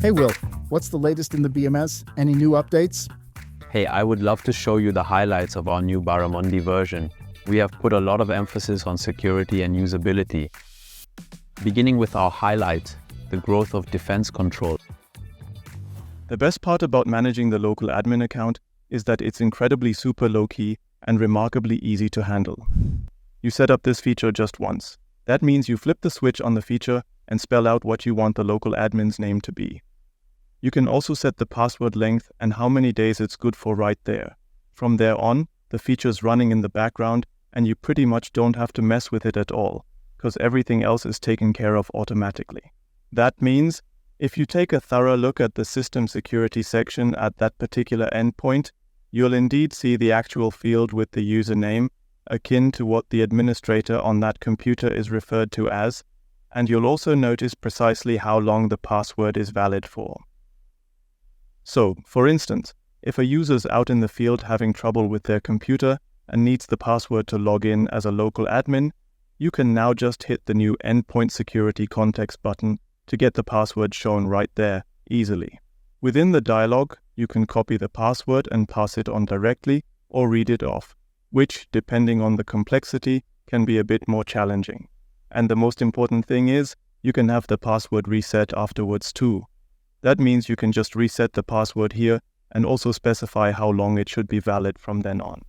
Hey Will, what's the latest in the BMS? Any new updates? Hey, I would love to show you the highlights of our new Barramundi version. We have put a lot of emphasis on security and usability. Beginning with our highlight, the growth of defense control. The best part about managing the local admin account is that it's incredibly super low-key and remarkably easy to handle. You set up this feature just once. That means you flip the switch on the feature and spell out what you want the local admin's name to be. You can also set the password length and how many days it's good for right there. From there on, the feature's running in the background and you pretty much don't have to mess with it at all, because everything else is taken care of automatically. That means if you take a thorough look at the system security section at that particular endpoint, you'll indeed see the actual field with the username, akin to what the administrator on that computer is referred to as, and you'll also notice precisely how long the password is valid for. So, for instance, if a user's out in the field having trouble with their computer and needs the password to log in as a local admin, you can now just hit the new Endpoint Security Context button to get the password shown right there, easily. Within the dialog, you can copy the password and pass it on directly or read it off, which, depending on the complexity, can be a bit more challenging. And the most important thing is, you can have the password reset afterwards too. That means you can just reset the password here and also specify how long it should be valid from then on.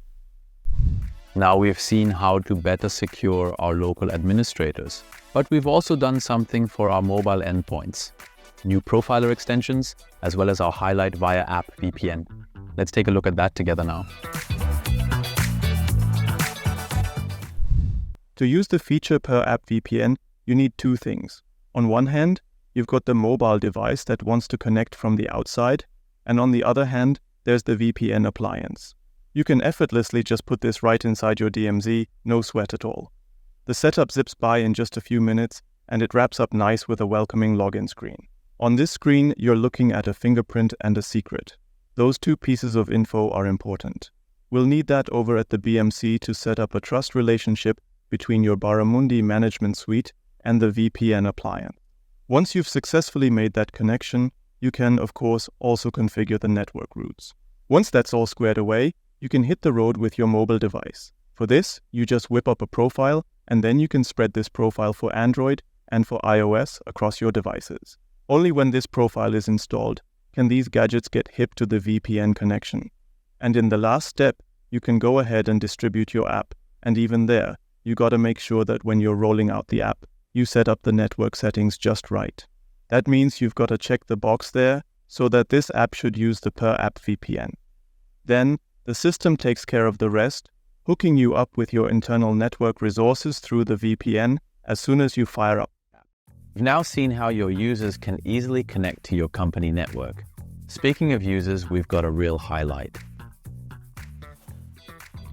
Now we've seen how to better secure our local administrators, but we've also done something for our mobile endpoints. New profiler extensions, as well as our highlight via app VPN. Let's take a look at that together now. To use the feature per app VPN, you need two things. On one hand, you've got the mobile device that wants to connect from the outside, and on the other hand, there's the VPN appliance. You can effortlessly just put this right inside your DMZ, no sweat at all. The setup zips by in just a few minutes, and it wraps up nice with a welcoming login screen. On this screen, you're looking at a fingerprint and a secret. Those two pieces of info are important. We'll need that over at the BMC to set up a trust relationship between your Barramundi management suite and the VPN appliance. Once you've successfully made that connection, you can, of course, also configure the network routes. Once that's all squared away, you can hit the road with your mobile device. For this, you just whip up a profile, and then you can spread this profile for Android and for iOS across your devices. Only when this profile is installed can these gadgets get hip to the VPN connection. And in the last step, you can go ahead and distribute your app, and even there, you gotta make sure that when you're rolling out the app, you set up the network settings just right. That means you've got to check the box there so that this app should use the per app VPN. Then, the system takes care of the rest, hooking you up with your internal network resources through the VPN as soon as you fire up the app. You've now seen how your users can easily connect to your company network. Speaking of users, we've got a real highlight.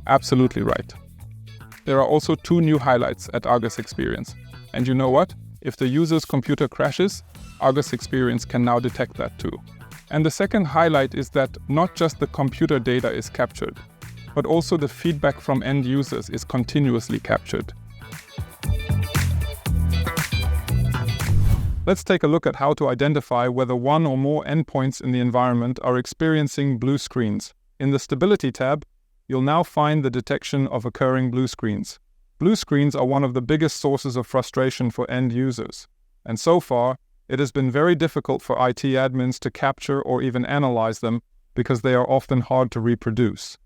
Absolutely right. There are also two new highlights at Argus Experience. And you know what? If the user's computer crashes, Argus Experience can now detect that too. And the second highlight is that not just the computer data is captured, but also the feedback from end users is continuously captured. Let's take a look at how to identify whether one or more endpoints in the environment are experiencing blue screens. In the Stability tab, you'll now find the detection of occurring blue screens. Blue screens are one of the biggest sources of frustration for end users, and so far, it has been very difficult for IT admins to capture or even analyze them because they are often hard to reproduce.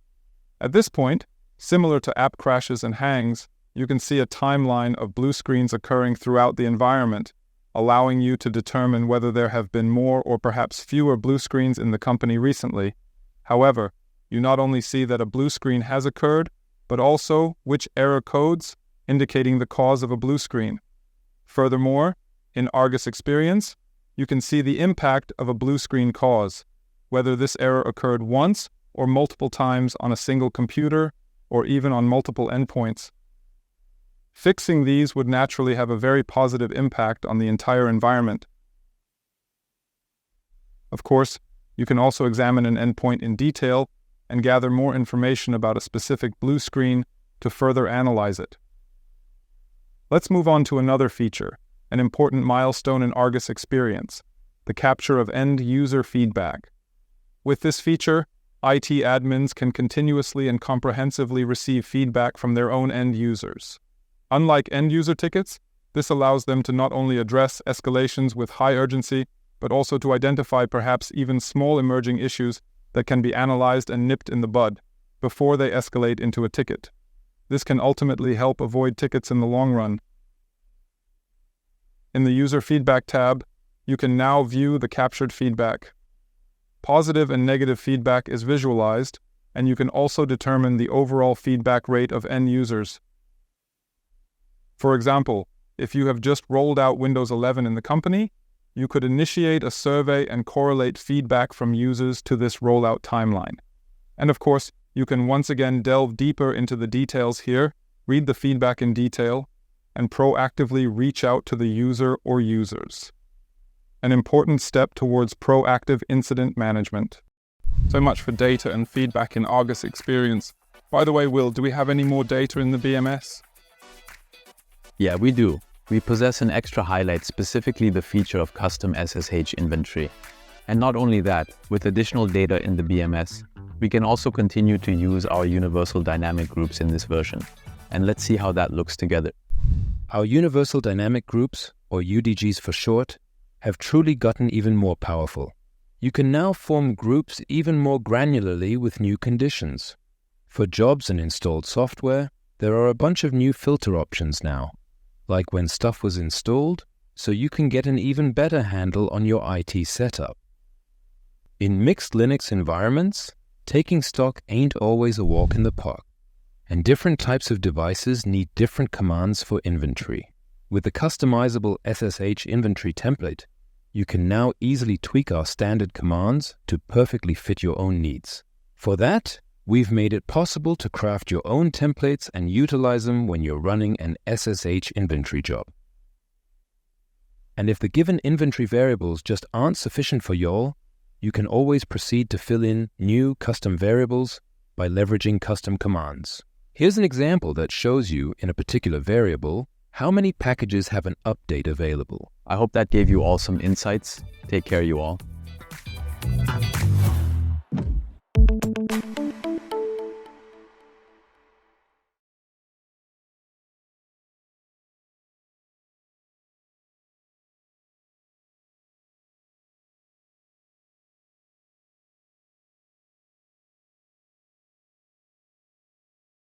At this point, similar to app crashes and hangs, you can see a timeline of blue screens occurring throughout the environment, allowing you to determine whether there have been more or perhaps fewer blue screens in the company recently. However, you not only see that a blue screen has occurred, but also which error codes indicating the cause of a blue screen. Furthermore, in Argus Experience, you can see the impact of a blue screen cause, whether this error occurred once or multiple times on a single computer or even on multiple endpoints. Fixing these would naturally have a very positive impact on the entire environment. Of course, you can also examine an endpoint in detail and gather more information about a specific blue screen to further analyze it. Let's move on to another feature, an important milestone in Argus Experience, the capture of end-user feedback. With this feature, IT admins can continuously and comprehensively receive feedback from their own end users. Unlike end-user tickets, this allows them to not only address escalations with high urgency, but also to identify perhaps even small emerging issues that can be analyzed and nipped in the bud before they escalate into a ticket. This can ultimately help avoid tickets in the long run. In the User Feedback tab, you can now view the captured feedback. Positive and negative feedback is visualized, and you can also determine the overall feedback rate of end users. For example, if you have just rolled out Windows 11 in the company, you could initiate a survey and correlate feedback from users to this rollout timeline. And of course, you can once again delve deeper into the details here, read the feedback in detail, and proactively reach out to the user or users. An important step towards proactive incident management. So much for data and feedback in Argus Experience. By the way, Will, do we have any more data in the BMS? Yeah, we do. We possess an extra highlight, specifically the feature of custom SSH inventory. And not only that, with additional data in the BMS, we can also continue to use our universal dynamic groups in this version. And let's see how that looks together. Our universal dynamic groups, or UDGs for short, have truly gotten even more powerful. You can now form groups even more granularly with new conditions. For jobs and installed software, there are a bunch of new filter options now, like when stuff was installed, so you can get an even better handle on your IT setup. In mixed Linux environments, taking stock ain't always a walk in the park, and different types of devices need different commands for inventory. With the customizable SSH inventory template, you can now easily tweak our standard commands to perfectly fit your own needs. For that, we've made it possible to craft your own templates and utilize them when you're running an SSH inventory job. And if the given inventory variables just aren't sufficient for y'all, you can always proceed to fill in new custom variables by leveraging custom commands. Here's an example that shows you, in a particular variable, how many packages have an update available. I hope that gave you all some insights. Take care, you all.